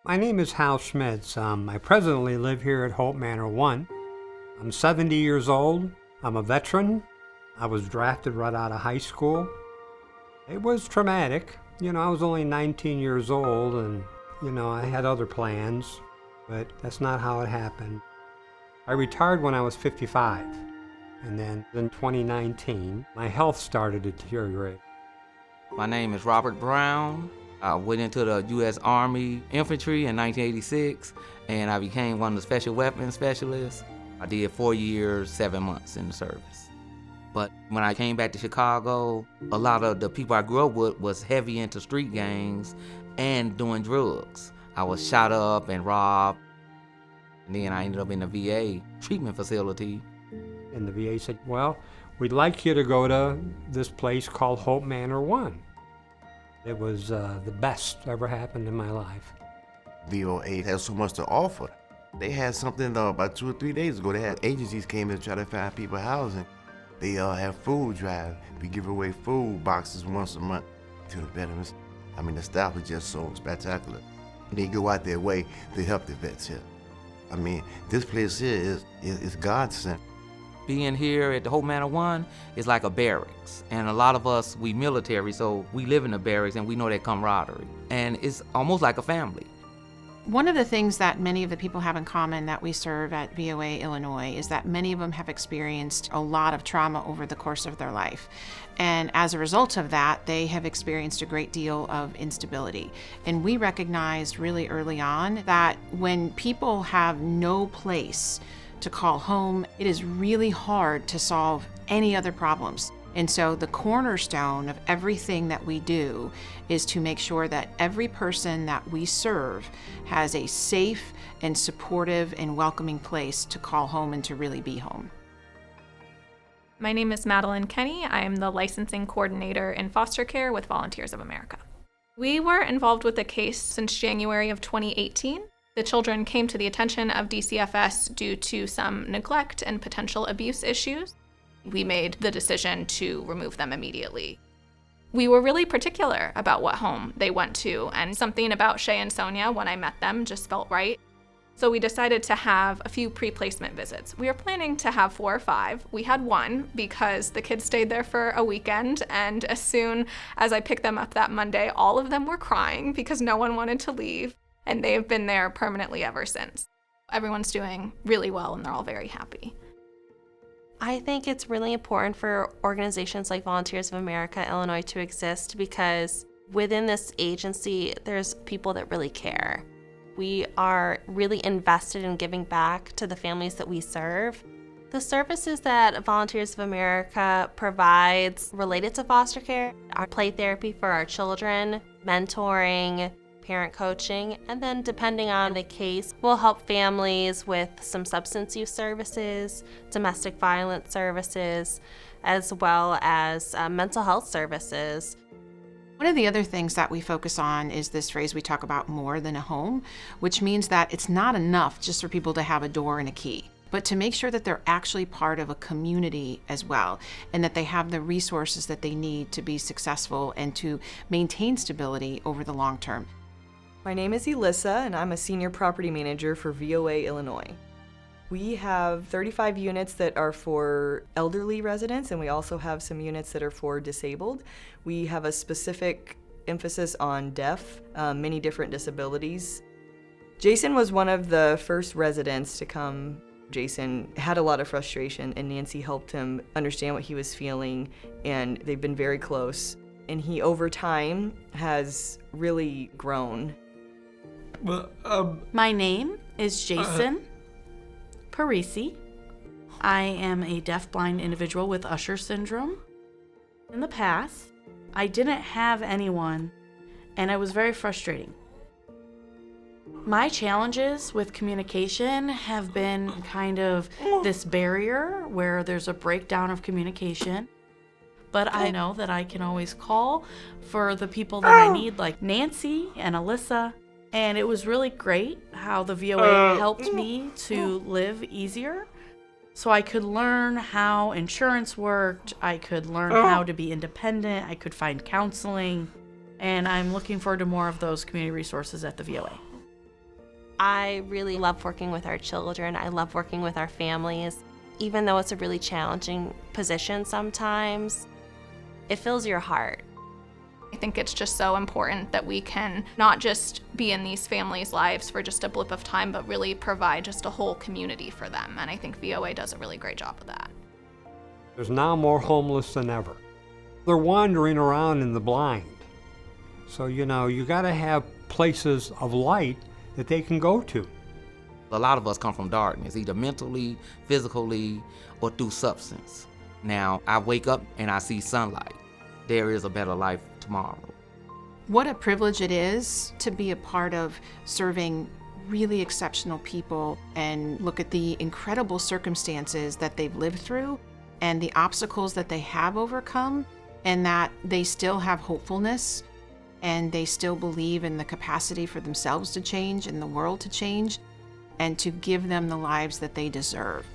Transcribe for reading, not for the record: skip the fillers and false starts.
My name is Hal Schmitz. I presently live here at Hope Manor 1. I'm 70 years old. I'm a veteran. I was drafted right out of high school. It was traumatic. I was only 19 years old and, I had other plans, but that's not how it happened. I retired when I was 55, and then in 2019, my health started to deteriorate. My name is Robert Brown. I went into the U.S. Army Infantry in 1986, and I became one of the special weapons specialists. I did 4 years, 7 months in the service. But when I came back to Chicago, a lot of the people I grew up with was heavy into street gangs and doing drugs. I was shot up and robbed, and then I ended up in the VA treatment facility. And the VA said, well, we'd like you to go to this place called Hope Manor 1. It was the best ever happened in my life. VOA has so much to offer. They had something about 2 or 3 days ago. They had agencies came in to try to find people housing. They have food drive. We give away food boxes once a month to the veterans. The staff is just so spectacular. They go out their way to help the vets here. This place here is God-sent. Being here at the Hope Manor 1 is like a barracks. And a lot of us, we military, so we live in the barracks and we know that camaraderie. And it's almost like a family. One of the things that many of the people have in common that we serve at VOA Illinois is that many of them have experienced a lot of trauma over the course of their life. And as a result of that, they have experienced a great deal of instability. And we recognized really early on that when people have no place to call home, it is really hard to solve any other problems. And so the cornerstone of everything that we do is to make sure that every person that we serve has a safe and supportive and welcoming place to call home and to really be home. My name is Madeline Kenny. I am the licensing coordinator in foster care with Volunteers of America. We were involved with the case since January of 2018. The children came to the attention of DCFS due to some neglect and potential abuse issues. We made the decision to remove them immediately. We were really particular about what home they went to, and something about Shay and Sonia when I met them just felt right. So we decided to have a few pre-placement visits. We were planning to have 4 or 5. We had 1 because the kids stayed there for a weekend, and as soon as I picked them up that Monday, all of them were crying because no one wanted to leave, and they've been there permanently ever since. Everyone's doing really well, and they're all very happy. I think it's really important for organizations like Volunteers of America Illinois to exist because within this agency, there's people that really care. We are really invested in giving back to the families that we serve. The services that Volunteers of America provides related to foster care are play therapy for our children, mentoring, parent coaching, and then depending on the case, we'll help families with some substance use services, domestic violence services, as well as mental health services. One of the other things that we focus on is this phrase we talk about, more than a home, which means that it's not enough just for people to have a door and a key, but to make sure that they're actually part of a community as well, and that they have the resources that they need to be successful and to maintain stability over the long term. My name is Elissa, and I'm a senior property manager for VOA Illinois. We have 35 units that are for elderly residents, and we also have some units that are for disabled. We have a specific emphasis on deaf, many different disabilities. Jason was one of the first residents to come. Jason had a lot of frustration, and Nancy helped him understand what he was feeling, and they've been very close. And he, over time, has really grown. My name is Jason Parisi. I am a deafblind individual with Usher syndrome. In the past, I didn't have anyone, and it was very frustrating. My challenges with communication have been kind of this barrier where there's a breakdown of communication. But I know that I can always call for the people that I need, like Nancy and Alyssa. And it was really great how the VOA helped me to live easier. So I could learn how insurance worked. I could learn how to be independent. I could find counseling. And I'm looking forward to more of those community resources at the VOA. I really love working with our children. I love working with our families. Even though it's a really challenging position sometimes, it fills your heart. I think it's just so important that we can not just be in these families' lives for just a blip of time, but really provide just a whole community for them. And I think VOA does a really great job of that. There's now more homeless than ever. They're wandering around in the blind. So, you got to have places of light that they can go to. A lot of us come from darkness, either mentally, physically, or through substance. Now, I wake up and I see sunlight. There is a better life tomorrow. What a privilege it is to be a part of serving really exceptional people and look at the incredible circumstances that they've lived through and the obstacles that they have overcome, and that they still have hopefulness and they still believe in the capacity for themselves to change and the world to change, and to give them the lives that they deserve.